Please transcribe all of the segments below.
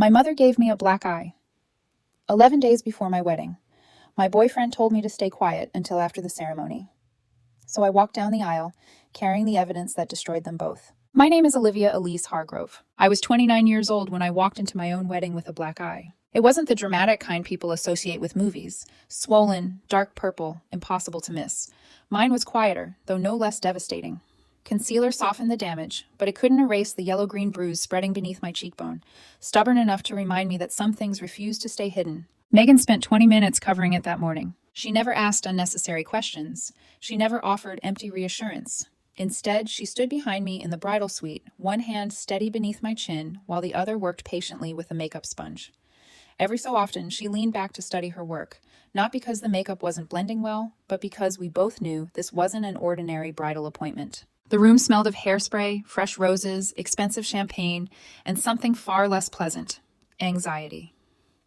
My mother gave me a black eye. 11 days before my wedding, my boyfriend told me to stay quiet until after the ceremony. So I walked down the aisle, carrying the evidence that destroyed them both. My name is Olivia Elise Hargrove. I was 29 years old when I walked into my own wedding with a black eye. It wasn't the dramatic kind people associate with movies. Swollen, dark purple, impossible to miss. Mine was quieter, though no less devastating. Concealer softened the damage, but it couldn't erase the yellow-green bruise spreading beneath my cheekbone, stubborn enough to remind me that some things refuse to stay hidden. Megan spent 20 minutes covering it that morning. She never asked unnecessary questions. She never offered empty reassurance. Instead, she stood behind me in the bridal suite, one hand steady beneath my chin, while the other worked patiently with a makeup sponge. Every so often, she leaned back to study her work, not because the makeup wasn't blending well, but because we both knew this wasn't an ordinary bridal appointment. The room smelled of hairspray, fresh roses, expensive champagne, and something far less pleasant: anxiety.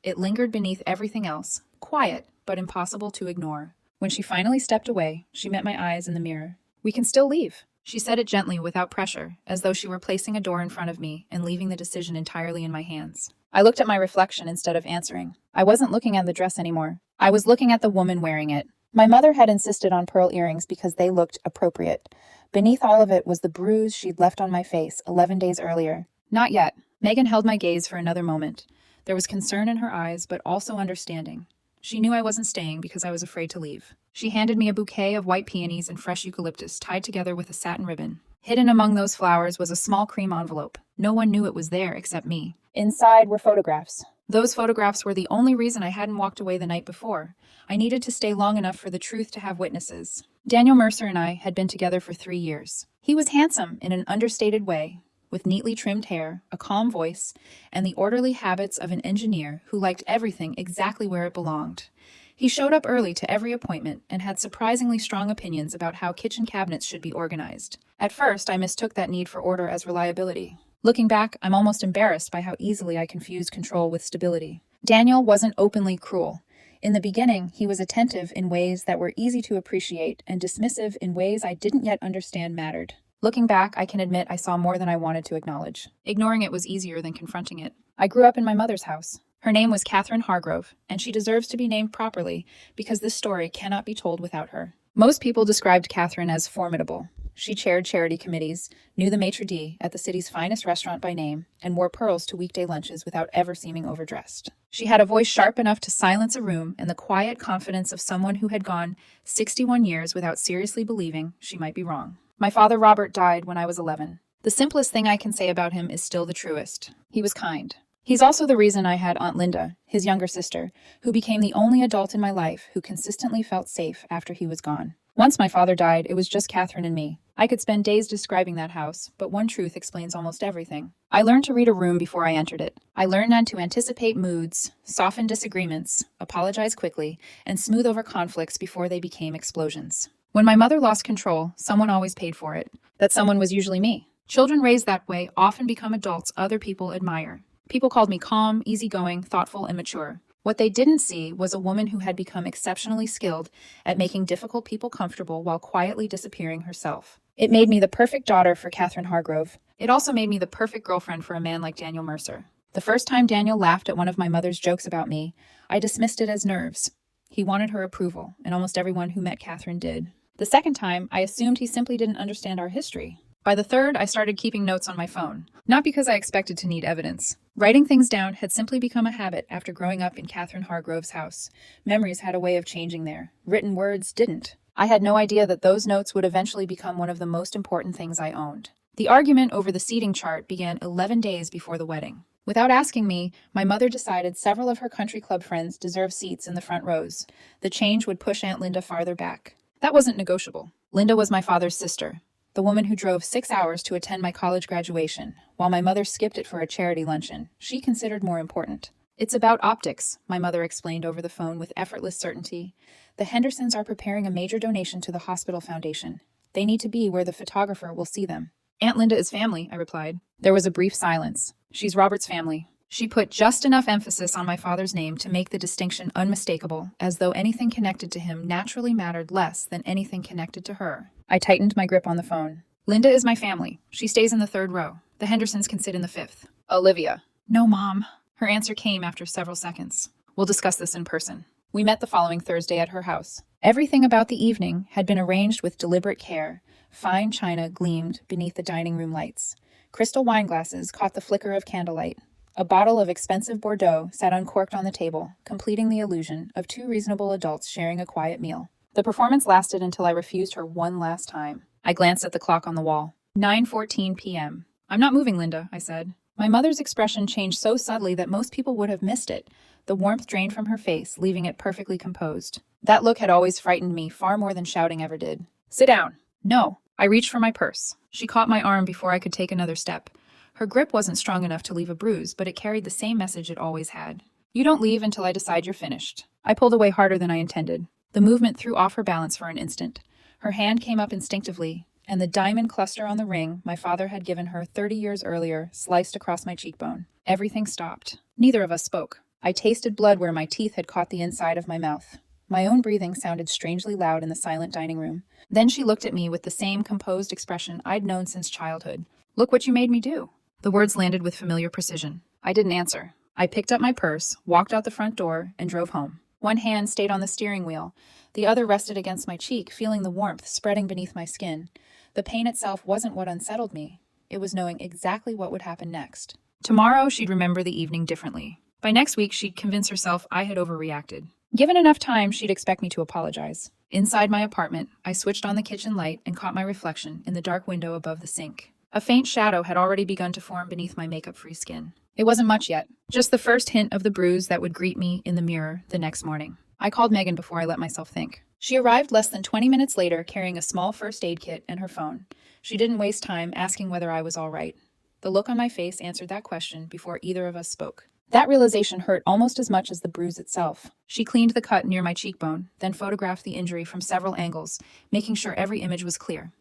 It lingered beneath everything else, quiet but impossible to ignore. When she finally stepped away, she met my eyes in the mirror. "We can still leave," she said it gently without pressure, as though she were placing a door in front of me and leaving the decision entirely in my hands. I looked at my reflection instead of answering. I wasn't looking at the dress anymore. I was looking at the woman wearing it. My mother had insisted on pearl earrings because they looked appropriate. Beneath all of it was the bruise she'd left on my face 11 days earlier. "Not yet." Megan held my gaze for another moment. There was concern in her eyes, but also understanding. She knew I wasn't staying because I was afraid to leave. She handed me a bouquet of white peonies and fresh eucalyptus tied together with a satin ribbon. Hidden among those flowers was a small cream envelope. No one knew it was there except me. Inside were photographs. Those photographs were the only reason I hadn't walked away the night before. I needed to stay long enough for the truth to have witnesses. Daniel Mercer and I had been together for 3 years. He was handsome in an understated way, with neatly trimmed hair, a calm voice, and the orderly habits of an engineer who liked everything exactly where it belonged. He showed up early to every appointment and had surprisingly strong opinions about how kitchen cabinets should be organized. At first, I mistook that need for order as reliability. Looking back, I'm almost embarrassed by how easily I confused control with stability. Daniel wasn't openly cruel. In the beginning, he was attentive in ways that were easy to appreciate and dismissive in ways I didn't yet understand mattered. Looking back, I can admit I saw more than I wanted to acknowledge. Ignoring it was easier than confronting it. I grew up in my mother's house. Her name was Catherine Hargrove, and she deserves to be named properly because this story cannot be told without her. Most people described Catherine as formidable. She chaired charity committees, knew the maitre d' at the city's finest restaurant by name, and wore pearls to weekday lunches without ever seeming overdressed. She had a voice sharp enough to silence a room and the quiet confidence of someone who had gone 61 years without seriously believing she might be wrong. My father Robert died when I was 11. The simplest thing I can say about him is still the truest. He was kind. He's also the reason I had Aunt Linda, his younger sister, who became the only adult in my life who consistently felt safe after he was gone. Once my father died, it was just Catherine and me. I could spend days describing that house, but one truth explains almost everything. I learned to read a room before I entered it. I learned not to anticipate moods, soften disagreements, apologize quickly, and smooth over conflicts before they became explosions. When my mother lost control, someone always paid for it. That someone was usually me. Children raised that way often become adults other people admire. People called me calm, easygoing, thoughtful, and mature. What they didn't see was a woman who had become exceptionally skilled at making difficult people comfortable while quietly disappearing herself. It made me the perfect daughter for Catherine Hargrove. It also made me the perfect girlfriend for a man like Daniel Mercer. The first time Daniel laughed at one of my mother's jokes about me, I dismissed it as nerves. He wanted her approval, and almost everyone who met Catherine did. The second time, I assumed he simply didn't understand our history. By the third, I started keeping notes on my phone. Not because I expected to need evidence. Writing things down had simply become a habit after growing up in Catherine Hargrove's house. Memories had a way of changing there. Written words didn't. I had no idea that those notes would eventually become one of the most important things I owned. The argument over the seating chart began 11 days before the wedding. Without asking me, my mother decided several of her country club friends deserved seats in the front rows. The change would push Aunt Linda farther back. That wasn't negotiable. Linda was my father's sister, the woman who drove 6 hours to attend my college graduation, while my mother skipped it for a charity luncheon. She considered more important. "It's about optics," my mother explained over the phone with effortless certainty. "The Hendersons are preparing a major donation to the hospital foundation. They need to be where the photographer will see them." "Aunt Linda is family," I replied. There was a brief silence. "She's Robert's family." She put just enough emphasis on my father's name to make the distinction unmistakable, as though anything connected to him naturally mattered less than anything connected to her. I tightened my grip on the phone. "Linda is my family. She stays in the 3rd row. The Hendersons can sit in the 5th. Olivia." "No, Mom." Her answer came after several seconds. We'll discuss this in person. We met the following Thursday at her house. Everything about the evening had been arranged with deliberate care. Fine china gleamed beneath the dining room lights. Crystal wine glasses caught the flicker of candlelight. A bottle of expensive Bordeaux sat uncorked on the table, completing the illusion of two reasonable adults sharing a quiet meal. The performance lasted until I refused her one last time. I glanced at the clock on the wall. 9:14 p.m. I'm not moving, Linda, I said. My mother's expression changed so subtly that most people would have missed it. The warmth drained from her face, leaving it perfectly composed. That look had always frightened me far more than shouting ever did. Sit down. No. I reached for my purse. She caught my arm before I could take another step. Her grip wasn't strong enough to leave a bruise, but it carried the same message it always had. You don't leave until I decide you're finished. I pulled away harder than I intended. The movement threw off her balance for an instant. Her hand came up instinctively, and the diamond cluster on the ring my father had given her 30 years earlier sliced across my cheekbone. Everything stopped. Neither of us spoke. I tasted blood where my teeth had caught the inside of my mouth. My own breathing sounded strangely loud in the silent dining room. Then she looked at me with the same composed expression I'd known since childhood. Look what you made me do. The words landed with familiar precision. I didn't answer. I picked up my purse, walked out the front door, and drove home. One hand stayed on the steering wheel. The other rested against my cheek, feeling the warmth spreading beneath my skin. The pain itself wasn't what unsettled me. It was knowing exactly what would happen next. Tomorrow, she'd remember the evening differently. By next week, she'd convince herself I had overreacted. Given enough time, she'd expect me to apologize. Inside my apartment, I switched on the kitchen light and caught my reflection in the dark window above the sink. A faint shadow had already begun to form beneath my makeup-free skin. It wasn't much yet, just the first hint of the bruise that would greet me in the mirror the next morning. I called Megan before I let myself think. She arrived less than 20 minutes later carrying a small first aid kit and her phone. She didn't waste time asking whether I was all right. The look on my face answered that question before either of us spoke. That realization hurt almost as much as the bruise itself. She cleaned the cut near my cheekbone, then photographed the injury from several angles, making sure every image was clear.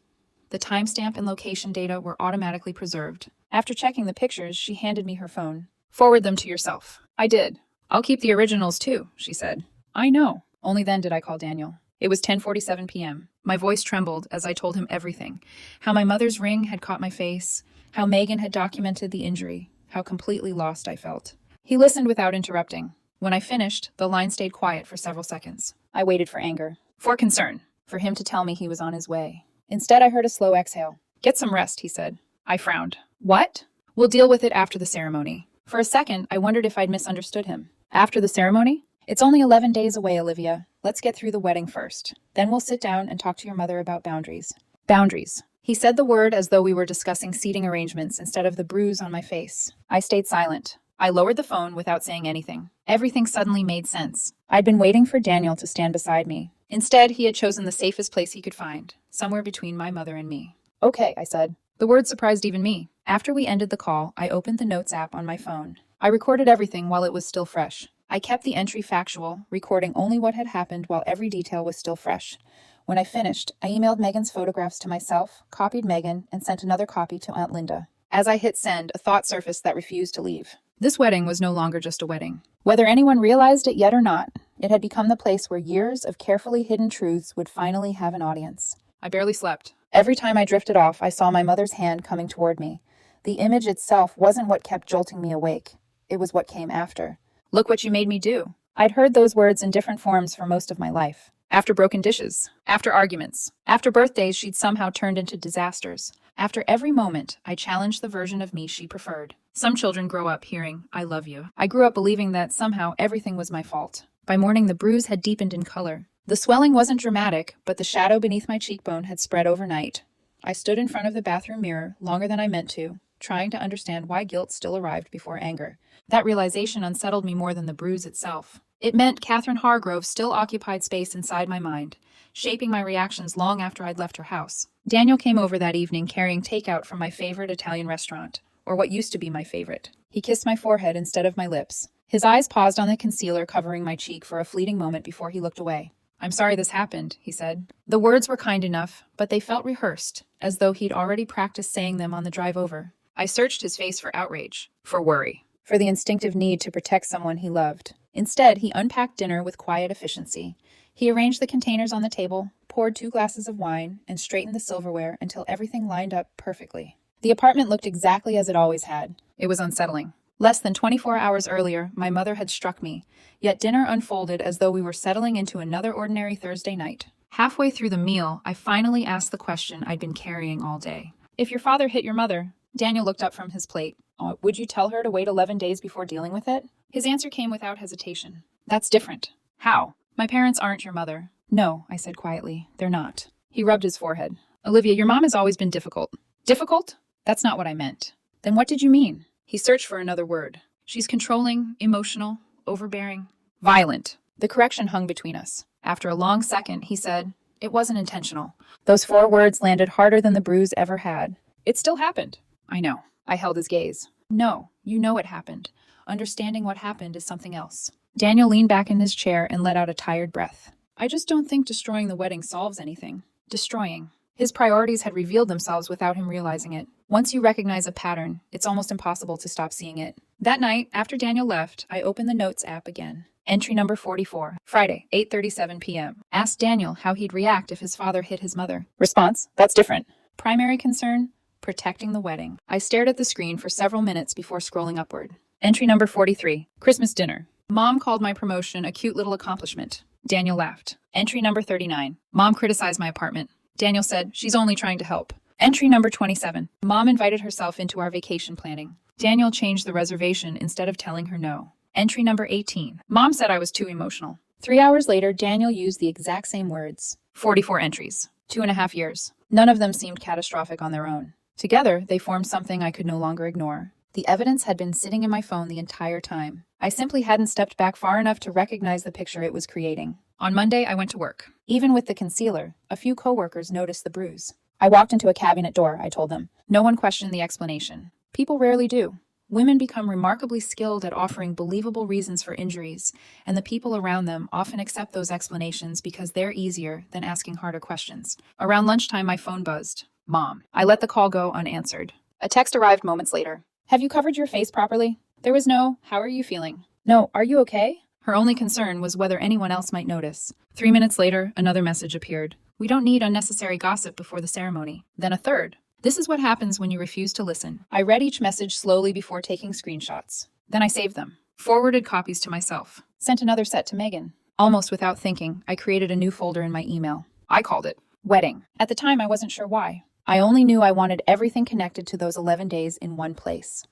The timestamp and location data were automatically preserved. After checking the pictures, she handed me her phone. Forward them to yourself. I did. I'll keep the originals too, she said. I know. Only then did I call Daniel. It was 10:47 p.m. My voice trembled as I told him everything. How my mother's ring had caught my face, how Megan had documented the injury, how completely lost I felt. He listened without interrupting. When I finished, the line stayed quiet for several seconds. I waited for anger, for concern, for him to tell me he was on his way. Instead, I heard a slow exhale. Get some rest, he said. I frowned. What? We'll deal with it after the ceremony. For a second, I wondered if I'd misunderstood him. After the ceremony? It's only 11 days away, Olivia. Let's get through the wedding first. Then we'll sit down and talk to your mother about boundaries. Boundaries. He said the word as though we were discussing seating arrangements instead of the bruise on my face. I stayed silent. I lowered the phone without saying anything. Everything suddenly made sense. I'd been waiting for Daniel to stand beside me. Instead, he had chosen the safest place he could find, somewhere between my mother and me. Okay, I said. The word surprised even me. After we ended the call, I opened the Notes app on my phone. I recorded everything while it was still fresh. I kept the entry factual, recording only what had happened while every detail was still fresh. When I finished, I emailed Megan's photographs to myself, copied Megan, and sent another copy to Aunt Linda. As I hit send, a thought surfaced that refused to leave. This wedding was no longer just a wedding. Whether anyone realized it yet or not, it had become the place where years of carefully hidden truths would finally have an audience. I barely slept. Every time I drifted off, I saw my mother's hand coming toward me. The image itself wasn't what kept jolting me awake. It was what came after. Look what you made me do. I'd heard those words in different forms for most of my life. After broken dishes, after arguments, after birthdays she'd somehow turned into disasters. After every moment, I challenged the version of me she preferred. Some children grow up hearing, I love you. I grew up believing that somehow everything was my fault. By morning, the bruise had deepened in color. The swelling wasn't dramatic, but the shadow beneath my cheekbone had spread overnight. I stood in front of the bathroom mirror longer than I meant to, trying to understand why guilt still arrived before anger. That realization unsettled me more than the bruise itself. It meant Catherine Hargrove still occupied space inside my mind, shaping my reactions long after I'd left her house. Daniel came over that evening carrying takeout from my favorite Italian restaurant, or what used to be my favorite. He kissed my forehead instead of my lips. His eyes paused on the concealer covering my cheek for a fleeting moment before he looked away. I'm sorry this happened, he said. The words were kind enough, but they felt rehearsed, as though he'd already practiced saying them on the drive over. I searched his face for outrage, for worry, for the instinctive need to protect someone he loved. Instead, he unpacked dinner with quiet efficiency. He arranged the containers on the table, poured 2 glasses of wine, and straightened the silverware until everything lined up perfectly. The apartment looked exactly as it always had. It was unsettling. Less than 24 hours earlier, my mother had struck me, yet dinner unfolded as though we were settling into another ordinary Thursday night. Halfway through the meal, I finally asked the question I'd been carrying all day. If your father hit your mother, Daniel looked up from his plate. Would you tell her to wait 11 days before dealing with it? His answer came without hesitation. That's different. How? My parents aren't your mother. No, I said quietly. They're not. He rubbed his forehead. Olivia, your mom has always been difficult. Difficult? That's not what I meant. Then what did you mean? He searched for another word. She's controlling, emotional, overbearing, violent. The correction hung between us. After a long second, he said, it wasn't intentional. Those 4 words landed harder than the bruise ever had. It still happened. I know. I held his gaze. No, you know it happened. Understanding what happened is something else. Daniel leaned back in his chair and let out a tired breath. I just don't think destroying the wedding solves anything. Destroying. His priorities had revealed themselves without him realizing it. Once you recognize a pattern, it's almost impossible to stop seeing it. That night, after Daniel left, I opened the Notes app again. Entry number 44, Friday, 8:37 p.m. Asked Daniel how he'd react if his father hit his mother. Response, that's different. Primary concern, protecting the wedding. I stared at the screen for several minutes before scrolling upward. Entry number 43, Christmas dinner. Mom called my promotion a cute little accomplishment. Daniel laughed. Entry number 39, Mom criticized my apartment. Daniel said, she's only trying to help. Entry number 27, Mom invited herself into our vacation planning. Daniel changed the reservation instead of telling her no. Entry number 18, Mom said I was too emotional. 3 hours later, Daniel used the exact same words. 44 entries. 2.5 years. None of them seemed catastrophic on their own. Together, they formed something I could no longer ignore. The evidence had been sitting in my phone the entire time. I simply hadn't stepped back far enough to recognize the picture it was creating. On Monday, I went to work. Even with the concealer, a few coworkers noticed the bruise. I walked into a cabinet door, I told them. No one questioned the explanation. People rarely do. Women become remarkably skilled at offering believable reasons for injuries, and the people around them often accept those explanations because they're easier than asking harder questions. Around lunchtime, my phone buzzed. Mom. I let the call go unanswered. A text arrived moments later. Have you covered your face properly? There was no, how are you feeling? No, are you okay? Her only concern was whether anyone else might notice. 3 minutes later, another message appeared. We don't need unnecessary gossip before the ceremony. Then a third. This is what happens when you refuse to listen. I read each message slowly before taking screenshots. Then I saved them. Forwarded copies to myself. Sent another set to Megan. Almost without thinking, I created a new folder in my email. I called it Wedding. At the time, I wasn't sure why. I only knew I wanted everything connected to those 11 days in one place.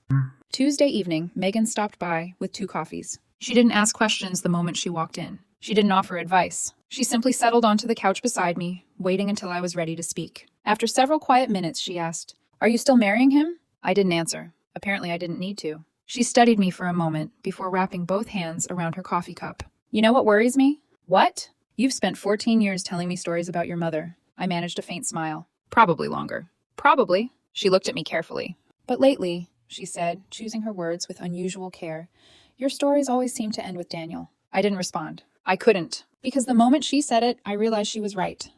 Tuesday evening, Megan stopped by with 2 coffees. She didn't ask questions the moment she walked in. She didn't offer advice. She simply settled onto the couch beside me, waiting until I was ready to speak. After several quiet minutes, she asked, Are you still marrying him? I didn't answer. Apparently, I didn't need to. She studied me for a moment before wrapping both hands around her coffee cup. You know what worries me? What? You've spent 14 years telling me stories about your mother. I managed a faint smile. Probably longer. Probably. She looked at me carefully. But lately, she said, choosing her words with unusual care, your stories always seem to end with Daniel. I didn't respond. I couldn't, because the moment she said it, I realized she was right.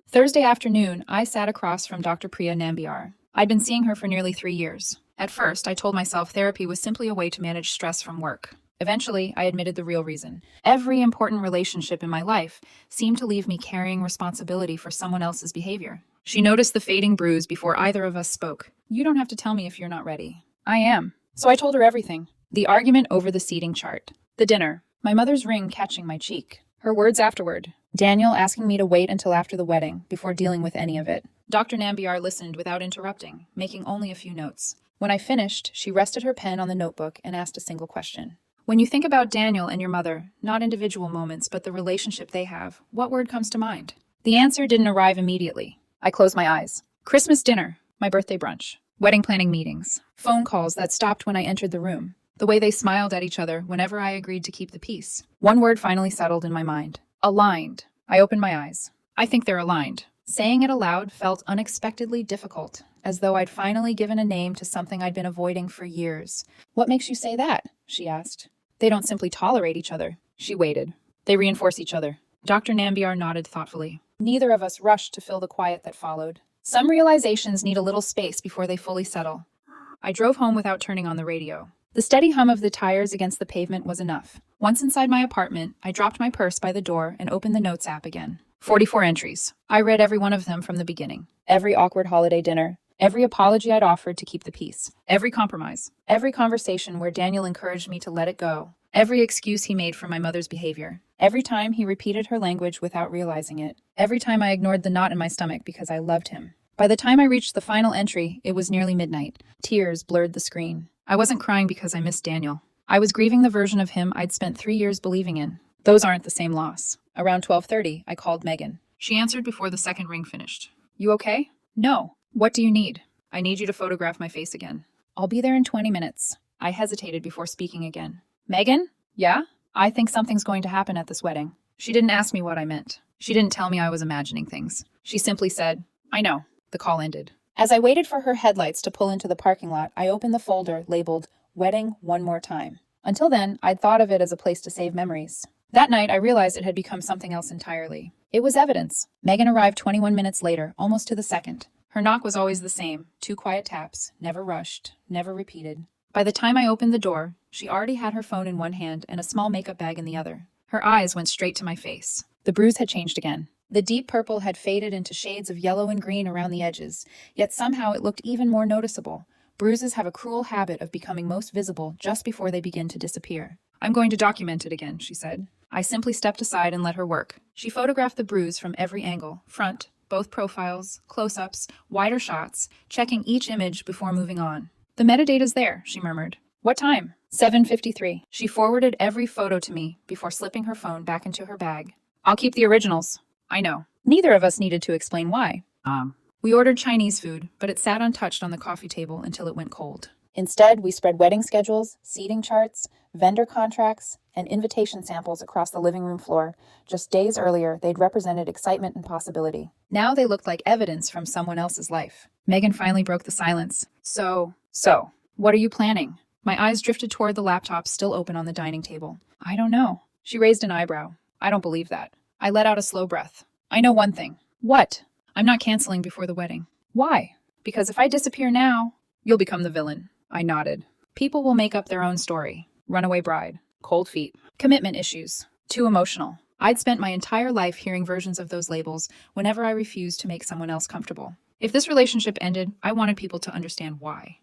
Thursday afternoon, I sat across from Dr. Priya Nambiar. I'd been seeing her for nearly 3 years. At first, I told myself therapy was simply a way to manage stress from work. Eventually, I admitted the real reason. Every important relationship in my life seemed to leave me carrying responsibility for someone else's behavior. She noticed the fading bruise before either of us spoke. You don't have to tell me if you're not ready. I am. So I told her everything. The argument over the seating chart. The dinner. My mother's ring catching my cheek. Her words afterward. Daniel asking me to wait until after the wedding before dealing with any of it. Dr. Nambiar listened without interrupting, making only a few notes. When I finished, she rested her pen on the notebook and asked a single question. When you think about Daniel and your mother, not individual moments, but the relationship they have, what word comes to mind? The answer didn't arrive immediately. I closed my eyes. Christmas dinner, my birthday brunch, wedding planning meetings, phone calls that stopped when I entered the room, the way they smiled at each other whenever I agreed to keep the peace. One word finally settled in my mind. Aligned. I opened my eyes. I think they're aligned. Saying it aloud felt unexpectedly difficult, as though I'd finally given a name to something I'd been avoiding for years. What makes you say that? She asked. They don't simply tolerate each other. She waited. They reinforce each other. Dr. Nambiar nodded thoughtfully. Neither of us rushed to fill the quiet that followed. Some realizations need a little space before they fully settle. I drove home without turning on the radio. The steady hum of the tires against the pavement was enough. Once inside my apartment, I dropped my purse by the door and opened the Notes app again. 44 entries. I read every one of them from the beginning. Every awkward holiday dinner, Every apology I'd offered to keep the peace. Every compromise. Every conversation where Daniel encouraged me to let it go. Every excuse he made for my mother's behavior. Every time he repeated her language without realizing it. Every time I ignored the knot in my stomach because I loved him. By the time I reached the final entry, it was nearly midnight. Tears blurred the screen. I wasn't crying because I missed Daniel. I was grieving the version of him I'd spent 3 years believing in. Those aren't the same loss. Around 12:30, I called Megan. She answered before the second ring finished. You okay? No. What do you need? I need you to photograph my face again. I'll be there in 20 minutes. I hesitated before speaking again. Megan? Yeah? I think something's going to happen at this wedding. She didn't ask me what I meant. She didn't tell me I was imagining things. She simply said, I know. The call ended. As I waited for her headlights to pull into the parking lot, I opened the folder labeled Wedding One More Time. Until then, I'd thought of it as a place to save memories. That night, I realized it had become something else entirely. It was evidence. Megan arrived 21 minutes later, almost to the second. Her knock was always the same, 2 quiet taps, never rushed, never repeated. By the time I opened the door, she already had her phone in one hand and a small makeup bag in the other. Her eyes went straight to my face. The bruise had changed again. The deep purple had faded into shades of yellow and green around the edges, yet somehow it looked even more noticeable. Bruises have a cruel habit of becoming most visible just before they begin to disappear. I'm going to document it again, she said. I simply stepped aside and let her work. She photographed the bruise from every angle, front, both profiles, close-ups, wider shots, checking each image before moving on. The metadata's there, she murmured. What time? 7:53. She forwarded every photo to me before slipping her phone back into her bag. I'll keep the originals. I know. Neither of us needed to explain why. We ordered Chinese food, but it sat untouched on the coffee table until it went cold. Instead, we spread wedding schedules, seating charts, vendor contracts, and invitation samples across the living room floor. Just days earlier, they'd represented excitement and possibility. Now they looked like evidence from someone else's life. Megan finally broke the silence. So, what are you planning? My eyes drifted toward the laptop still open on the dining table. I don't know. She raised an eyebrow. I don't believe that. I let out a slow breath. I know one thing. What? I'm not canceling before the wedding. Why? Because if I disappear now, you'll become the villain. I nodded. People will make up their own story. Runaway bride. Cold feet. Commitment issues. Too emotional. I'd spent my entire life hearing versions of those labels whenever I refused to make someone else comfortable. If this relationship ended, I wanted people to understand why.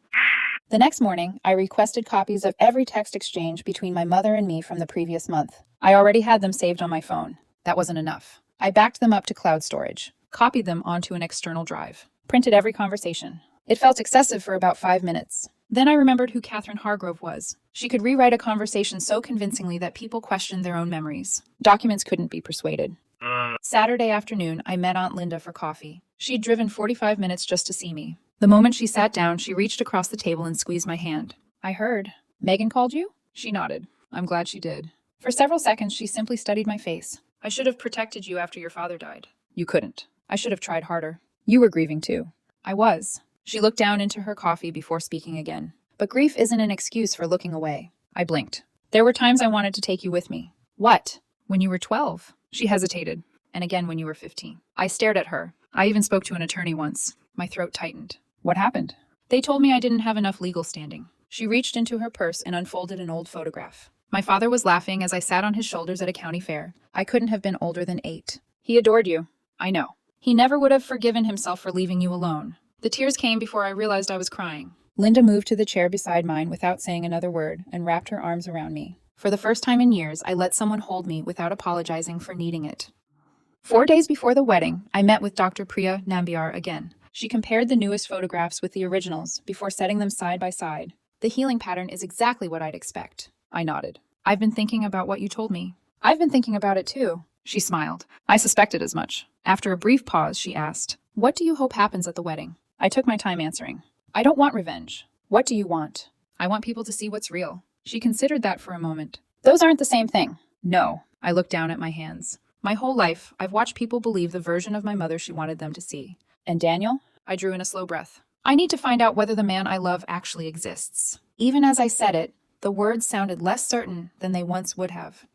The next morning, I requested copies of every text exchange between my mother and me from the previous month. I already had them saved on my phone. That wasn't enough. I backed them up to cloud storage, copied them onto an external drive, printed every conversation. It felt excessive for about 5 minutes. Then I remembered who Catherine Hargrove was. She could rewrite a conversation so convincingly that people questioned their own memories. Documents couldn't be persuaded. Saturday afternoon, I met Aunt Linda for coffee. She'd driven 45 minutes just to see me. The moment she sat down, she reached across the table and squeezed my hand. I heard. Megan called you? She nodded. I'm glad she did. For several seconds, she simply studied my face. I should have protected you after your father died. You couldn't. I should have tried harder. You were grieving too. I was. She looked down into her coffee before speaking again. But grief isn't an excuse for looking away. I blinked. There were times I wanted to take you with me. What? When you were 12? She hesitated. And again when you were 15. I stared at her. I even spoke to an attorney once. My throat tightened. What happened? They told me I didn't have enough legal standing. She reached into her purse and unfolded an old photograph. My father was laughing as I sat on his shoulders at a county fair. I couldn't have been older than 8. He adored you. I know. He never would have forgiven himself for leaving you alone. The tears came before I realized I was crying. Linda moved to the chair beside mine without saying another word and wrapped her arms around me. For the first time in years, I let someone hold me without apologizing for needing it. 4 days before the wedding, I met with Dr. Priya Nambiar again. She compared the newest photographs with the originals before setting them side by side. The healing pattern is exactly what I'd expect. I nodded. I've been thinking about what you told me. I've been thinking about it too. She smiled. I suspected as much. After a brief pause, she asked, what do you hope happens at the wedding? I took my time answering. I don't want revenge. What do you want? I want people to see what's real. She considered that for a moment. Those aren't the same thing. No. I looked down at my hands. My whole life, I've watched people believe the version of my mother she wanted them to see. And Daniel? I drew in a slow breath. I need to find out whether the man I love actually exists. Even as I said it, the words sounded less certain than they once would have.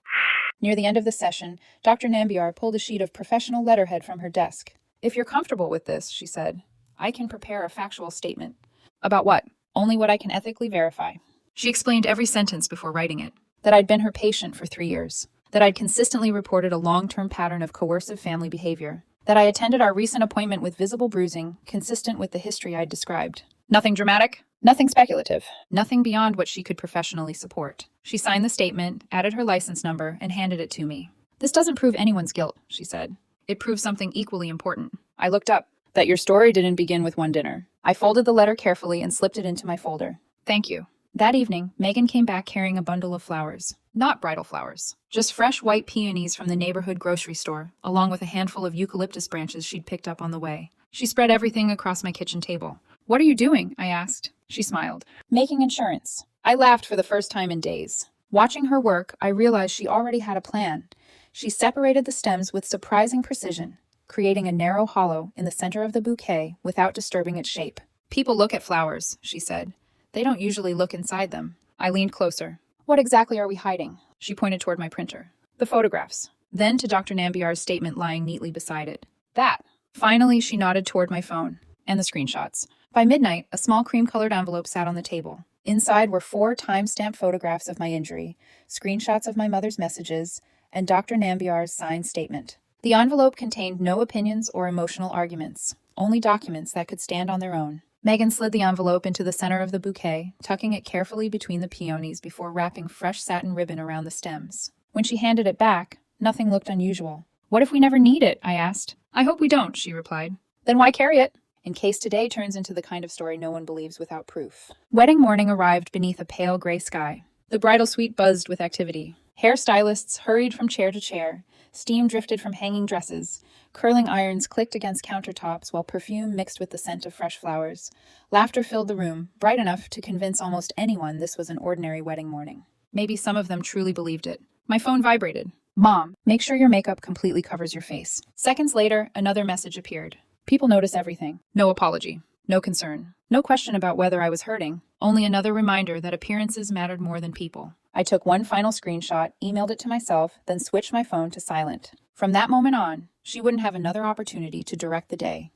Near the end of the session, Dr. Nambiar pulled a sheet of professional letterhead from her desk. If you're comfortable with this, she said, I can prepare a factual statement. About what? Only what I can ethically verify. She explained every sentence before writing it. That I'd been her patient for 3 years. That I'd consistently reported a long-term pattern of coercive family behavior. that I attended our recent appointment with visible bruising, consistent with the history I'd described. Nothing dramatic? Nothing speculative. Nothing beyond what she could professionally support. She signed the statement, added her license number, and handed it to me. This doesn't prove anyone's guilt, she said. It proves something equally important. I looked up. That your story didn't begin with one dinner. I folded the letter carefully and slipped it into my folder. Thank you. That evening, Megan came back carrying a bundle of flowers. Not bridal flowers. Just fresh white peonies from the neighborhood grocery store, along with a handful of eucalyptus branches she'd picked up on the way. She spread everything across my kitchen table. What are you doing? I asked. She smiled. Making insurance. I laughed for the first time in days. Watching her work, I realized she already had a plan. She separated the stems with surprising precision, creating a narrow hollow in the center of the bouquet without disturbing its shape. People look at flowers, she said. They don't usually look inside them. I leaned closer. What exactly are we hiding? She pointed toward my printer. The photographs. Then to Dr. Nambiar's statement lying neatly beside it. That. Finally, she nodded toward my phone. And the screenshots. By midnight, a small cream-colored envelope sat on the table. Inside were 4 time-stamped photographs of my injury, screenshots of my mother's messages, and Dr. Nambiar's signed statement. The envelope contained no opinions or emotional arguments, only documents that could stand on their own. Megan slid the envelope into the center of the bouquet, tucking it carefully between the peonies before wrapping fresh satin ribbon around the stems. When she handed it back, nothing looked unusual. What if we never need it? I asked. I hope we don't, she replied. Then why carry it? In case today turns into the kind of story no one believes without proof. Wedding morning arrived beneath a pale gray sky. The bridal suite buzzed with activity. Hairstylists hurried from chair to chair. Steam drifted from hanging dresses. Curling irons clicked against countertops while perfume mixed with the scent of fresh flowers. Laughter filled the room, bright enough to convince almost anyone this was an ordinary wedding morning. Maybe some of them truly believed it. My phone vibrated. Mom, make sure your makeup completely covers your face. Seconds later, another message appeared. People notice everything. No apology. No concern. No question about whether I was hurting. Only another reminder that appearances mattered more than people. I took one final screenshot, emailed it to myself, then switched my phone to silent. From that moment on, she wouldn't have another opportunity to direct the day.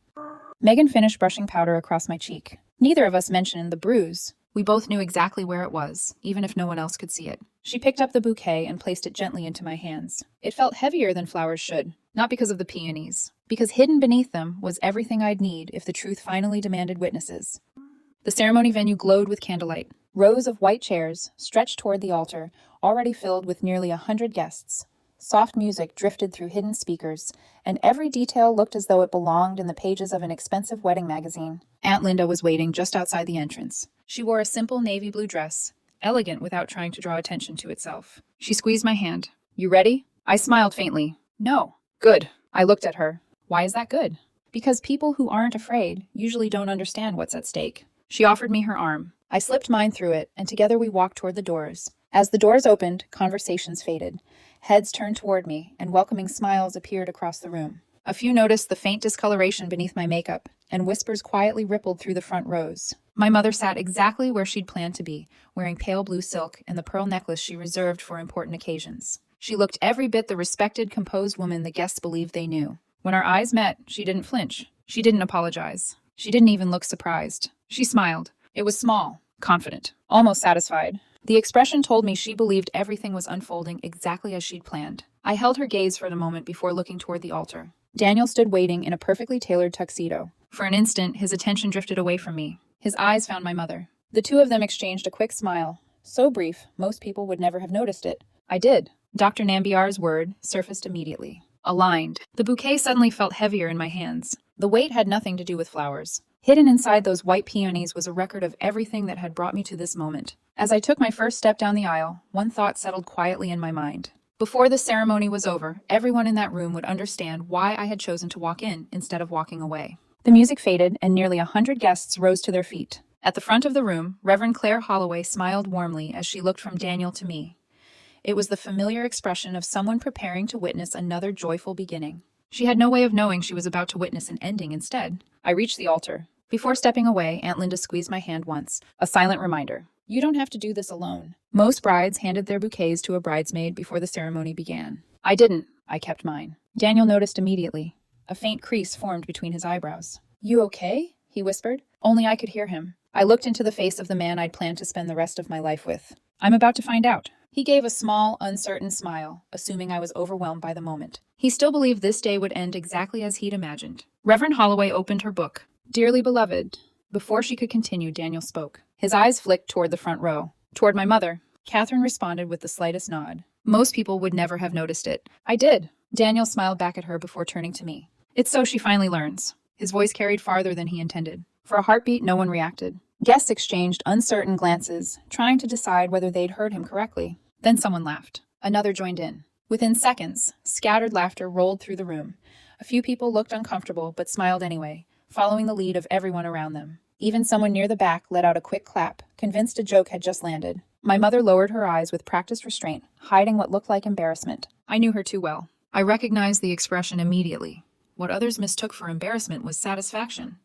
Megan finished brushing powder across my cheek. Neither of us mentioned the bruise. We both knew exactly where it was, even if no one else could see it. She picked up the bouquet and placed it gently into my hands. It felt heavier than flowers should, not because of the peonies, because hidden beneath them was everything I'd need if the truth finally demanded witnesses. The ceremony venue glowed with candlelight. Rows of white chairs stretched toward the altar, already filled with nearly 100 guests. Soft music drifted through hidden speakers, and every detail looked as though it belonged in the pages of an expensive wedding magazine. Aunt Linda was waiting just outside the entrance. She wore a simple navy blue dress, elegant without trying to draw attention to itself. She squeezed my hand. You ready? I smiled faintly. No. Good. I looked at her. Why is that good? Because people who aren't afraid usually don't understand what's at stake. She offered me her arm. I slipped mine through it, and together we walked toward the doors. As the doors opened, conversations faded. Heads turned toward me, and welcoming smiles appeared across the room. A few noticed the faint discoloration beneath my makeup, and whispers quietly rippled through the front rows. My mother sat exactly where she'd planned to be, wearing pale blue silk and the pearl necklace she reserved for important occasions. She looked every bit the respected, composed woman the guests believed they knew. When our eyes met, she didn't flinch. She didn't apologize. She didn't even look surprised. She smiled. It was small, confident, almost satisfied. The expression told me she believed everything was unfolding exactly as she'd planned. I held her gaze for a moment before looking toward the altar. Daniel stood waiting in a perfectly tailored tuxedo. For an instant, his attention drifted away from me. His eyes found my mother. The two of them exchanged a quick smile. So brief, most people would never have noticed it. I did. Dr. Nambiar's word surfaced immediately. Aligned. The bouquet suddenly felt heavier in my hands. The weight had nothing to do with flowers. Hidden inside those white peonies was a record of everything that had brought me to this moment. As I took my first step down the aisle, one thought settled quietly in my mind. Before the ceremony was over, everyone in that room would understand why I had chosen to walk in instead of walking away. The music faded, and nearly 100 guests rose to their feet. At the front of the room, Reverend Claire Holloway smiled warmly as she looked from Daniel to me. It was the familiar expression of someone preparing to witness another joyful beginning. She had no way of knowing she was about to witness an ending instead. I reached the altar. Before stepping away, Aunt Linda squeezed my hand once, a silent reminder. You don't have to do this alone. Most brides handed their bouquets to a bridesmaid before the ceremony began. I didn't. I kept mine. Daniel noticed immediately. A faint crease formed between his eyebrows. You okay? He whispered. Only I could hear him. I looked into the face of the man I'd planned to spend the rest of my life with. I'm about to find out, He gave a small, uncertain smile, assuming I was overwhelmed by the moment. He still believed this day would end exactly as he'd imagined. Reverend Holloway opened her book. Dearly beloved. Before she could continue, Daniel spoke. His eyes flicked toward the front row. Toward my mother. Catherine responded with the slightest nod. Most people would never have noticed it. I did. Daniel smiled back at her before turning to me. It's so she finally learns. His voice carried farther than he intended. For a heartbeat, no one reacted. Guests exchanged uncertain glances, trying to decide whether they'd heard him correctly. Then someone laughed. Another joined in. Within seconds, scattered laughter rolled through the room. A few people looked uncomfortable, but smiled anyway, following the lead of everyone around them. Even someone near the back let out a quick clap, convinced a joke had just landed. My mother lowered her eyes with practiced restraint, hiding what looked like embarrassment. I knew her too well. I recognized the expression immediately. What others mistook for embarrassment was satisfaction.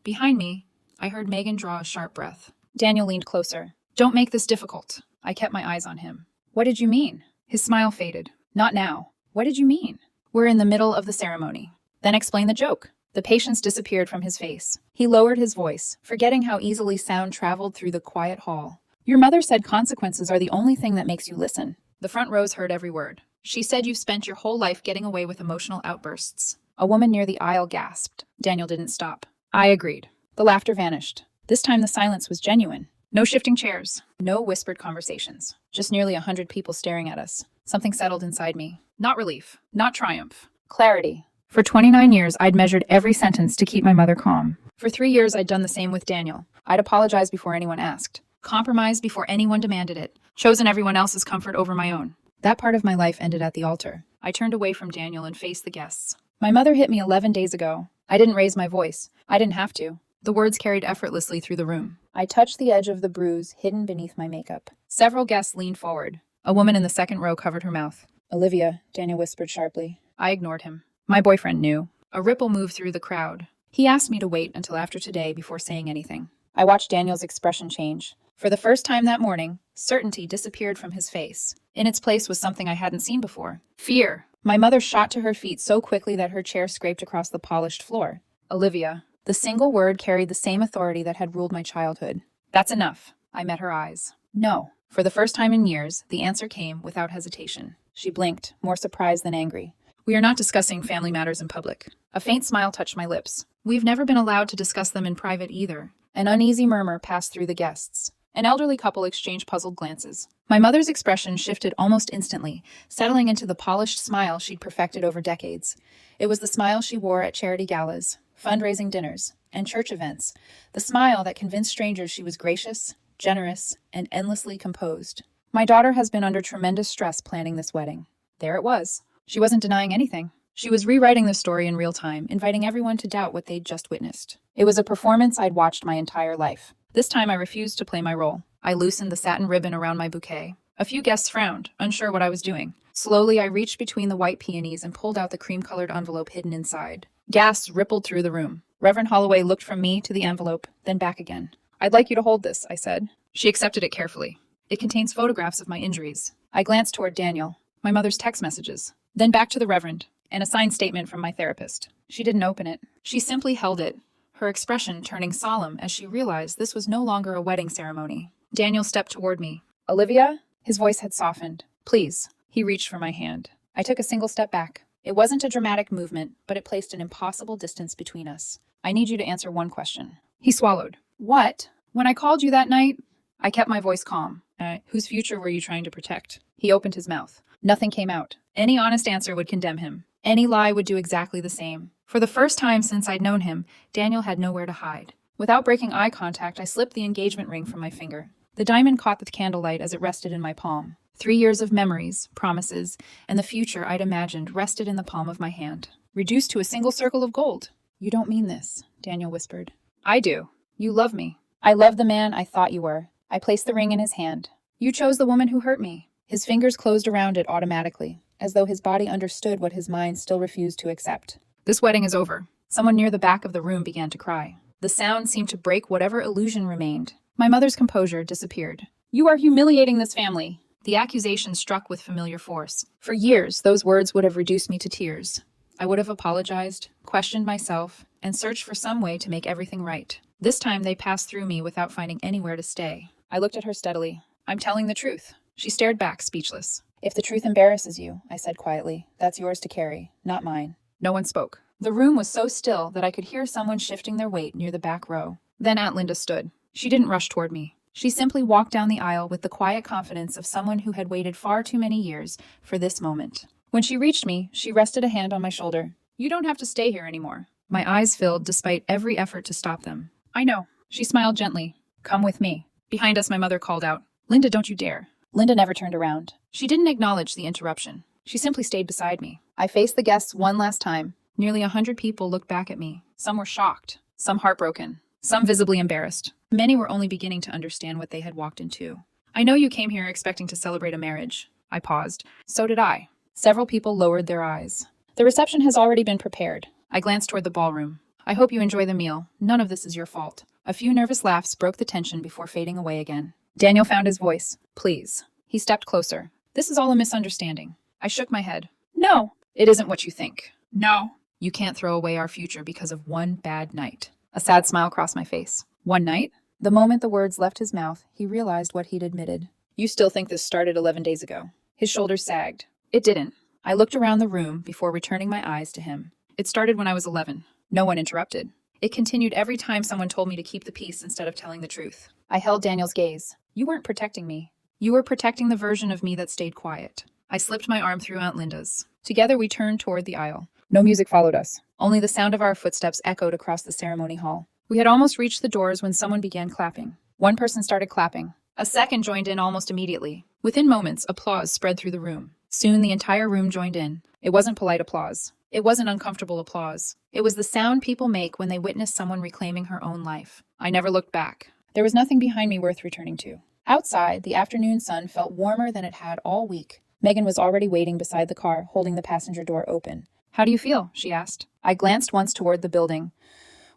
Behind me, I heard Megan draw a sharp breath. Daniel leaned closer. Don't make this difficult. I kept my eyes on him. What did you mean? His smile faded. Not now. What did you mean? We're in the middle of the ceremony. Then explain the joke. The patience disappeared from his face. He lowered his voice, forgetting how easily sound traveled through the quiet hall. Your mother said consequences are the only thing that makes you listen. The front rows heard every word. She said you've spent your whole life getting away with emotional outbursts. A woman near the aisle gasped. Daniel didn't stop. I agreed. The laughter vanished. This time the silence was genuine. No shifting chairs. No whispered conversations. Just nearly 100 people staring at us. Something settled inside me. Not relief. Not triumph. Clarity. For 29 years, I'd measured every sentence to keep my mother calm. For 3 years, I'd done the same with Daniel. I'd apologized before anyone asked. Compromised before anyone demanded it. Chosen everyone else's comfort over my own. That part of my life ended at the altar. I turned away from Daniel and faced the guests. My mother hit me 11 days ago. I didn't raise my voice. I didn't have to. The words carried effortlessly through the room. I touched the edge of the bruise hidden beneath my makeup. Several guests leaned forward. A woman in the second row covered her mouth. Olivia, Daniel whispered sharply. I ignored him. My boyfriend knew. A ripple moved through the crowd. He asked me to wait until after today before saying anything. I watched Daniel's expression change. For the first time that morning, certainty disappeared from his face. In its place was something I hadn't seen before. Fear. My mother shot to her feet so quickly that her chair scraped across the polished floor. Olivia. The single word carried the same authority that had ruled my childhood. That's enough. I met her eyes. No. For the first time in years, the answer came without hesitation. She blinked, more surprised than angry. We are not discussing family matters in public. A faint smile touched my lips. We've never been allowed to discuss them in private either. An uneasy murmur passed through the guests. An elderly couple exchanged puzzled glances. My mother's expression shifted almost instantly, settling into the polished smile she'd perfected over decades. It was the smile she wore at charity galas, fundraising dinners, and church events. The smile that convinced strangers she was gracious, generous, and endlessly composed. My daughter has been under tremendous stress planning this wedding. There it was. She wasn't denying anything. She was rewriting the story in real time, inviting everyone to doubt what they'd just witnessed. It was a performance I'd watched my entire life. This time I refused to play my role. I loosened the satin ribbon around my bouquet. A few guests frowned, unsure what I was doing. Slowly, I reached between the white peonies and pulled out the cream-colored envelope hidden inside. Gasps rippled through the room. Reverend Holloway looked from me to the envelope, then back again. I'd like you to hold this, I said. She accepted it carefully. It contains photographs of my injuries. I glanced toward Daniel, my mother's text messages, then back to the Reverend, and a signed statement from my therapist. She didn't open it. She simply held it, her expression turning solemn as she realized this was no longer a wedding ceremony. Daniel stepped toward me. Olivia? His voice had softened. Please. He reached for my hand. I took a single step back. It wasn't a dramatic movement, but it placed an impossible distance between us. I need you to answer one question. He swallowed. What? When I called you that night? I kept my voice calm. Whose future were you trying to protect? He opened his mouth. Nothing came out. Any honest answer would condemn him. Any lie would do exactly the same. For the first time since I'd known him, Daniel had nowhere to hide. Without breaking eye contact, I slipped the engagement ring from my finger. The diamond caught the candlelight as it rested in my palm. 3 years of memories, promises, and the future I'd imagined rested in the palm of my hand, reduced to a single circle of gold. You don't mean this, Daniel whispered. I do. You love me. I love the man I thought you were. I placed the ring in his hand. You chose the woman who hurt me. His fingers closed around it automatically, as though his body understood what his mind still refused to accept. This wedding is over. Someone near the back of the room began to cry. The sound seemed to break whatever illusion remained. My mother's composure disappeared. You are humiliating this family. The accusation struck with familiar force. For years, those words would have reduced me to tears. I would have apologized, questioned myself, and searched for some way to make everything right. This time they passed through me without finding anywhere to stay. I looked at her steadily. I'm telling the truth. She stared back, speechless. If the truth embarrasses you, I said quietly, that's yours to carry, not mine. No one spoke. The room was so still that I could hear someone shifting their weight near the back row. Then Aunt Linda stood. She didn't rush toward me. She simply walked down the aisle with the quiet confidence of someone who had waited far too many years for this moment. When she reached me, she rested a hand on my shoulder. You don't have to stay here anymore. My eyes filled despite every effort to stop them. I know. She smiled gently. Come with me. Behind us, my mother called out, Linda, don't you dare. Linda never turned around. She didn't acknowledge the interruption. She simply stayed beside me. I faced the guests one last time. Nearly 100 people looked back at me. Some were shocked, some heartbroken, some visibly embarrassed. Many were only beginning to understand what they had walked into. I know you came here expecting to celebrate a marriage. I paused. So did I. Several people lowered their eyes. The reception has already been prepared. I glanced toward the ballroom. I hope you enjoy the meal. None of this is your fault. A few nervous laughs broke the tension before fading away again. Daniel found his voice. Please. He stepped closer. This is all a misunderstanding. I shook my head. No. It isn't what you think. No. You can't throw away our future because of one bad night. A sad smile crossed my face. One night? The moment the words left his mouth, he realized what he'd admitted. You still think this started 11 days ago? His shoulders sagged. It didn't. I looked around the room before returning my eyes to him. It started when I was 11. No one interrupted. It continued every time someone told me to keep the peace instead of telling the truth. I held Daniel's gaze. You weren't protecting me. You were protecting the version of me that stayed quiet. I slipped my arm through Aunt Linda's. Together we turned toward the aisle. No music followed us. Only the sound of our footsteps echoed across the ceremony hall. We had almost reached the doors when someone began clapping. One person started clapping. A second joined in almost immediately. Within moments, applause spread through the room. Soon the entire room joined in. It wasn't polite applause. It wasn't uncomfortable applause. It was the sound people make when they witness someone reclaiming her own life. I never looked back. There was nothing behind me worth returning to. Outside, the afternoon sun felt warmer than it had all week. Megan was already waiting beside the car, holding the passenger door open. How do you feel? She asked. I glanced once toward the building,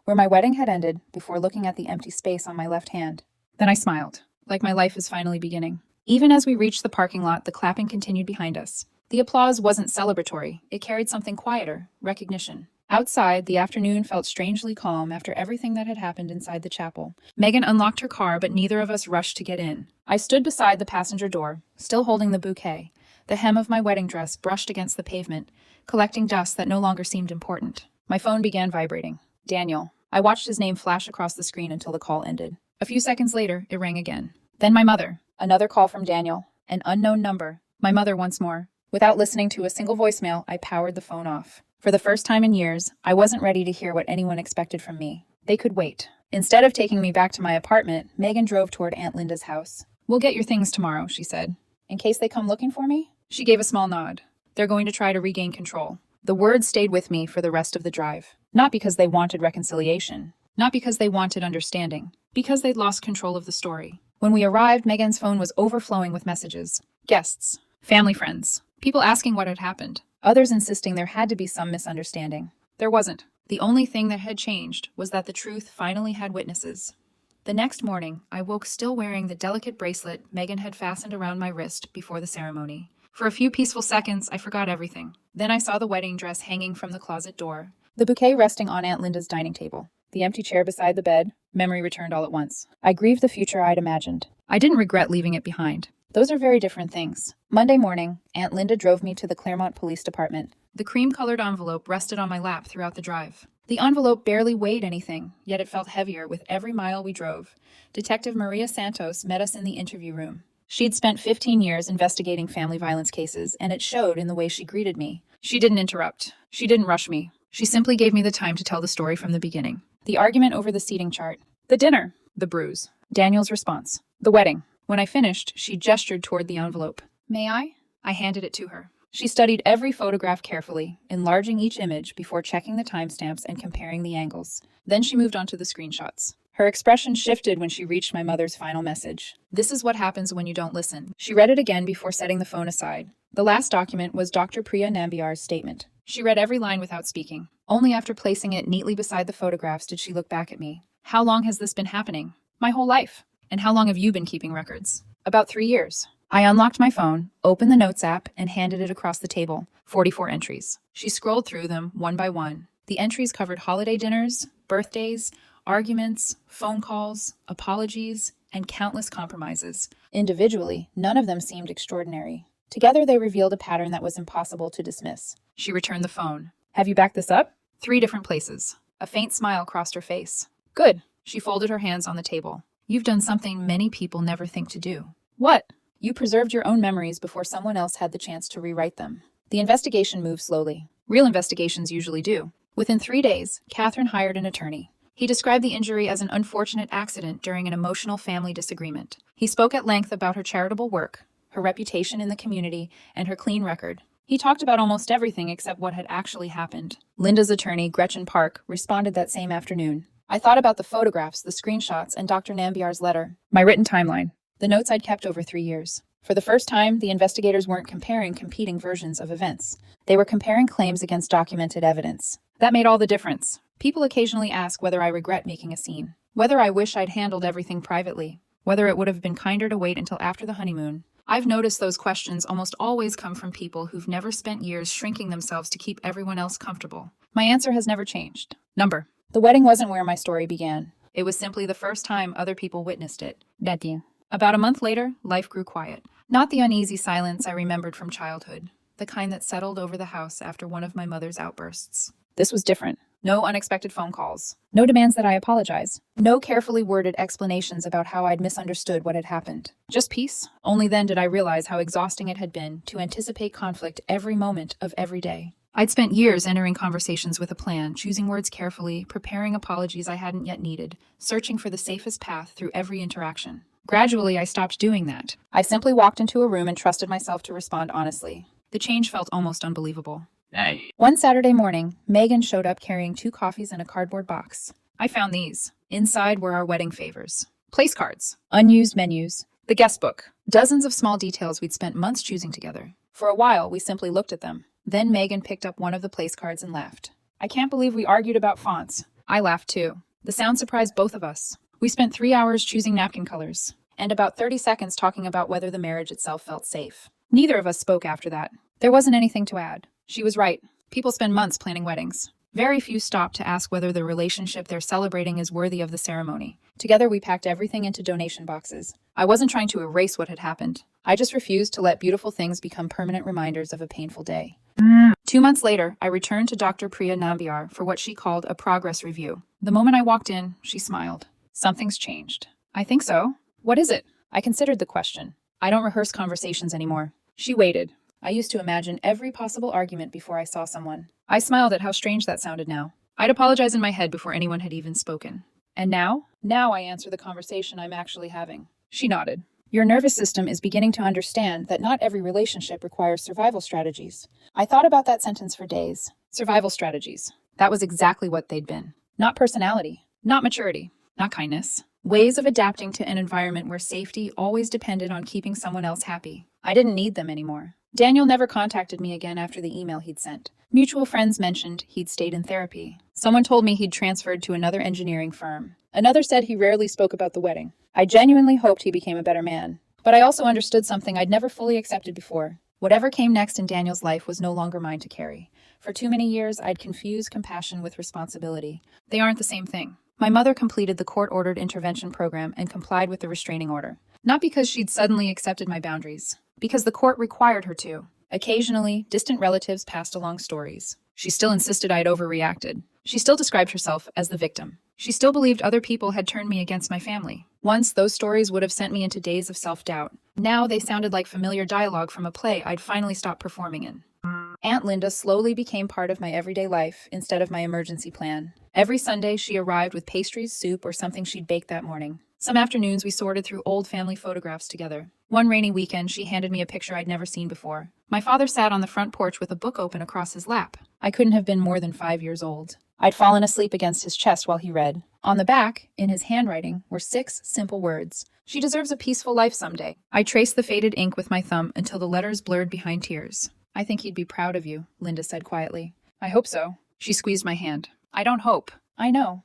where my wedding had ended, before looking at the empty space on my left hand. Then I smiled, like my life is finally beginning. Even as we reached the parking lot, the clapping continued behind us. The applause wasn't celebratory. It carried something quieter, recognition. Outside, the afternoon felt strangely calm after everything that had happened inside the chapel. Megan unlocked her car, but neither of us rushed to get in. I stood beside the passenger door, still holding the bouquet. The hem of my wedding dress brushed against the pavement, collecting dust that no longer seemed important. My phone began vibrating. Daniel. I watched his name flash across the screen until the call ended. A few seconds later, it rang again. Then my mother. Another call from Daniel. An unknown number. My mother once more. Without listening to a single voicemail, I powered the phone off. For the first time in years, I wasn't ready to hear what anyone expected from me. They could wait. Instead of taking me back to my apartment, Megan drove toward Aunt Linda's house. We'll get your things tomorrow, she said. In case they come looking for me? She gave a small nod. They're going to try to regain control. The words stayed with me for the rest of the drive. Not because they wanted reconciliation. Not because they wanted understanding. Because they'd lost control of the story. When we arrived, Megan's phone was overflowing with messages. Guests. Family friends. People asking what had happened. Others insisting there had to be some misunderstanding. There wasn't. The only thing that had changed was that the truth finally had witnesses. The next morning, I woke still wearing the delicate bracelet Megan had fastened around my wrist before the ceremony. For a few peaceful seconds, I forgot everything. Then I saw the wedding dress hanging from the closet door, the bouquet resting on Aunt Linda's dining table, the empty chair beside the bed. Memory returned all at once. I grieved the future I'd imagined. I didn't regret leaving it behind. Those are very different things. Monday morning, Aunt Linda drove me to the Claremont Police Department. The cream-colored envelope rested on my lap throughout the drive. The envelope barely weighed anything, yet it felt heavier with every mile we drove. Detective Maria Santos met us in the interview room. She'd spent 15 years investigating family violence cases, and it showed in the way she greeted me. She didn't interrupt. She didn't rush me. She simply gave me the time to tell the story from the beginning. The argument over the seating chart. The dinner. The bruise. Daniel's response. The wedding. When I finished, she gestured toward the envelope. May I? I handed it to her. She studied every photograph carefully, enlarging each image before checking the timestamps and comparing the angles. Then she moved on to the screenshots. Her expression shifted when she reached my mother's final message. This is what happens when you don't listen. She read it again before setting the phone aside. The last document was Dr. Priya Nambiar's statement. She read every line without speaking. Only after placing it neatly beside the photographs did she look back at me. How long has this been happening? My whole life. And how long have you been keeping records? About 3 years. I unlocked my phone, opened the Notes app, and handed it across the table. 44 entries. She scrolled through them one by one. The entries covered holiday dinners, birthdays, arguments, phone calls, apologies, and countless compromises. Individually, none of them seemed extraordinary. Together, they revealed a pattern that was impossible to dismiss. She returned the phone. Have you backed this up? 3 different places. A faint smile crossed her face. Good. She folded her hands on the table. You've done something many people never think to do. What? You preserved your own memories before someone else had the chance to rewrite them. The investigation moved slowly. Real investigations usually do. Within 3 days, Catherine hired an attorney. He described the injury as an unfortunate accident during an emotional family disagreement. He spoke at length about her charitable work, her reputation in the community, and her clean record. He talked about almost everything except what had actually happened. Linda's attorney, Gretchen Park, responded that same afternoon. I thought about the photographs, the screenshots, and Dr. Nambiar's letter. My written timeline. The notes I'd kept over 3 years. For the first time, the investigators weren't comparing competing versions of events. They were comparing claims against documented evidence. That made all the difference. People occasionally ask whether I regret making a scene, whether I wish I'd handled everything privately, whether it would have been kinder to wait until after the honeymoon. I've noticed those questions almost always come from people who've never spent years shrinking themselves to keep everyone else comfortable. My answer has never changed. Number. The wedding wasn't where my story began. It was simply the first time other people witnessed it. That you. About a month later, life grew quiet. Not the uneasy silence I remembered from childhood, the kind that settled over the house after one of my mother's outbursts. This was different. No unexpected phone calls. No demands that I apologize. No carefully worded explanations about how I'd misunderstood what had happened. Just peace. Only then did I realize how exhausting it had been to anticipate conflict every moment of every day. I'd spent years entering conversations with a plan, choosing words carefully, preparing apologies I hadn't yet needed, searching for the safest path through every interaction. Gradually, I stopped doing that. I simply walked into a room and trusted myself to respond honestly. The change felt almost unbelievable. Hey. One Saturday morning, Megan showed up carrying 2 coffees and a cardboard box. I found these. Inside were our wedding favors. Place cards. Unused menus. The guest book. Dozens of small details we'd spent months choosing together. For a while, we simply looked at them. Then Megan picked up one of the place cards and laughed. I can't believe we argued about fonts. I laughed too. The sound surprised both of us. We spent 3 hours choosing napkin colors, and about 30 seconds talking about whether the marriage itself felt safe. Neither of us spoke after that. There wasn't anything to add. She was right. People spend months planning weddings. Very few stop to ask whether the relationship they're celebrating is worthy of the ceremony. Together, we packed everything into donation boxes. I wasn't trying to erase what had happened. I just refused to let beautiful things become permanent reminders of a painful day. 2 months later, I returned to Dr. Priya Nambiar for what she called a progress review. The moment I walked in, she smiled. Something's changed. I think so. What is it? I considered the question. I don't rehearse conversations anymore. She waited. I used to imagine every possible argument before I saw someone. I smiled at how strange that sounded now. I'd apologize in my head before anyone had even spoken. And now? Now I answer the conversation I'm actually having. She nodded. Your nervous system is beginning to understand that not every relationship requires survival strategies. I thought about that sentence for days. Survival strategies. That was exactly what they'd been. Not personality. Not maturity. Not kindness. Ways of adapting to an environment where safety always depended on keeping someone else happy. I didn't need them anymore. Daniel never contacted me again after the email he'd sent. Mutual friends mentioned he'd stayed in therapy. Someone told me he'd transferred to another engineering firm. Another said he rarely spoke about the wedding. I genuinely hoped he became a better man. But I also understood something I'd never fully accepted before. Whatever came next in Daniel's life was no longer mine to carry. For too many years, I'd confused compassion with responsibility. They aren't the same thing. My mother completed the court-ordered intervention program and complied with the restraining order. Not because she'd suddenly accepted my boundaries, because the court required her to. Occasionally, distant relatives passed along stories. She still insisted I'd overreacted. She still described herself as the victim. She still believed other people had turned me against my family. Once, those stories would have sent me into days of self-doubt. Now, they sounded like familiar dialogue from a play I'd finally stopped performing in. Aunt Linda slowly became part of my everyday life instead of my emergency plan. Every Sunday, she arrived with pastries, soup, or something she'd baked that morning. Some afternoons, we sorted through old family photographs together. One rainy weekend, she handed me a picture I'd never seen before. My father sat on the front porch with a book open across his lap. I couldn't have been more than 5 years old. I'd fallen asleep against his chest while he read. On the back, in his handwriting, were 6 simple words. She deserves a peaceful life someday. I traced the faded ink with my thumb until the letters blurred behind tears. I think he'd be proud of you, Linda said quietly. I hope so. She squeezed my hand. I don't hope. I know.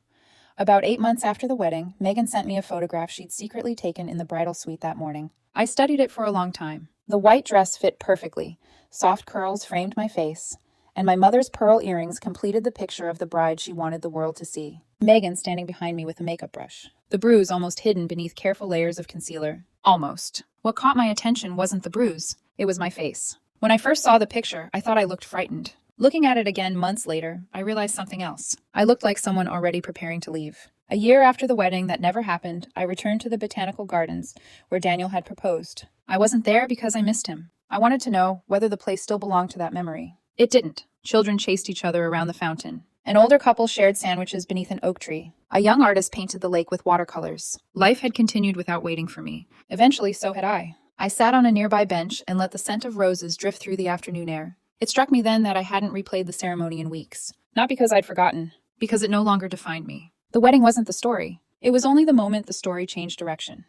About 8 months after the wedding, Megan sent me a photograph she'd secretly taken in the bridal suite that morning. I studied it for a long time. The white dress fit perfectly. Soft curls framed my face. and my mother's pearl earrings completed the picture of the bride she wanted the world to see. Megan standing behind me with a makeup brush, the bruise almost hidden beneath careful layers of concealer. Almost. What caught my attention wasn't the bruise, it was my face. When I first saw the picture, I thought I looked frightened. Looking at it again months later, I realized something else. I looked like someone already preparing to leave. A year after the wedding that never happened, I returned to the botanical gardens where Daniel had proposed. I wasn't there because I missed him. I wanted to know whether the place still belonged to that memory. It didn't. Children chased each other around the fountain. An older couple shared sandwiches beneath an oak tree. A young artist painted the lake with watercolors. Life had continued without waiting for me. Eventually, so had I. I sat on a nearby bench and let the scent of roses drift through the afternoon air. It struck me then that I hadn't replayed the ceremony in weeks. Not because I'd forgotten, because it no longer defined me. The wedding wasn't the story. It was only the moment the story changed direction.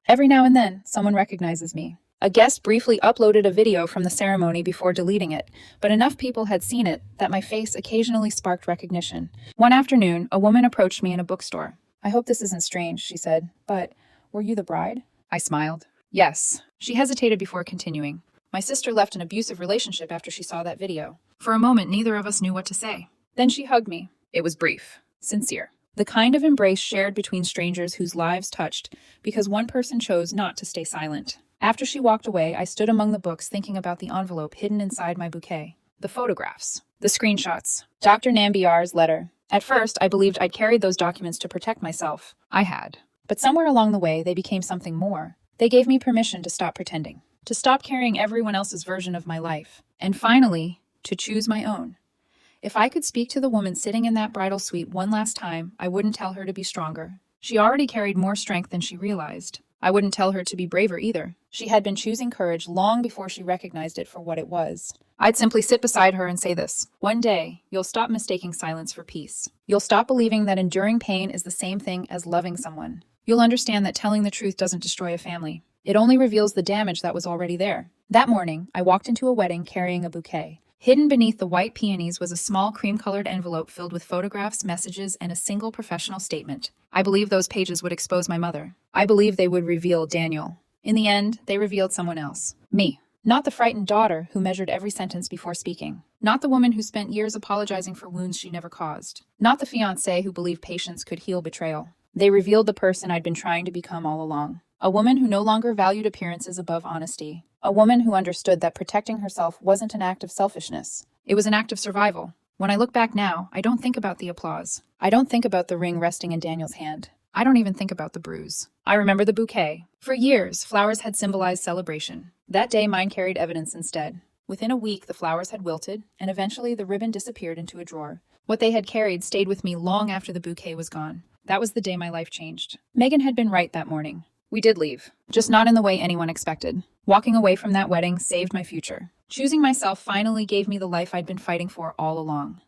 Every now and then, someone recognizes me. A guest briefly uploaded a video from the ceremony before deleting it, but enough people had seen it that my face occasionally sparked recognition. One afternoon, a woman approached me in a bookstore. "I hope this isn't strange," she said, "but were you the bride?" I smiled. "Yes." She hesitated before continuing. "My sister left an abusive relationship after she saw that video." For a moment, neither of us knew what to say. Then she hugged me. It was brief, sincere. The kind of embrace shared between strangers whose lives touched because one person chose not to stay silent. After she walked away, I stood among the books thinking about the envelope hidden inside my bouquet. The photographs. The screenshots. Dr. Nambiar's letter. At first, I believed I'd carried those documents to protect myself. I had. But somewhere along the way, they became something more. They gave me permission to stop pretending. To stop carrying everyone else's version of my life. And finally, to choose my own. If I could speak to the woman sitting in that bridal suite one last time, I wouldn't tell her to be stronger. She already carried more strength than she realized. I wouldn't tell her to be braver either. She had been choosing courage long before she recognized it for what it was. I'd simply sit beside her and say this: one day, you'll stop mistaking silence for peace. You'll stop believing that enduring pain is the same thing as loving someone. You'll understand that telling the truth doesn't destroy a family. It only reveals the damage that was already there. That morning, I walked into a wedding carrying a bouquet. Hidden beneath the white peonies was a small cream-colored envelope filled with photographs, messages, and a single professional statement. I believed those pages would expose my mother. I believed they would reveal Daniel. In the end, they revealed someone else. Me. Not the frightened daughter who measured every sentence before speaking. Not the woman who spent years apologizing for wounds she never caused. Not the fiancé who believed patience could heal betrayal. They revealed the person I'd been trying to become all along. A woman who no longer valued appearances above honesty. A woman who understood that protecting herself wasn't an act of selfishness. It was an act of survival. When I look back now, I don't think about the applause. I don't think about the ring resting in Daniel's hand. I don't even think about the bruise. I remember the bouquet. For years, flowers had symbolized celebration. That day, mine carried evidence instead. Within a week, the flowers had wilted, and eventually the ribbon disappeared into a drawer. What they had carried stayed with me long after the bouquet was gone. That was the day my life changed. Megan had been right that morning. We did leave, just not in the way anyone expected. Walking away from that wedding saved my future. Choosing myself finally gave me the life I'd been fighting for all along.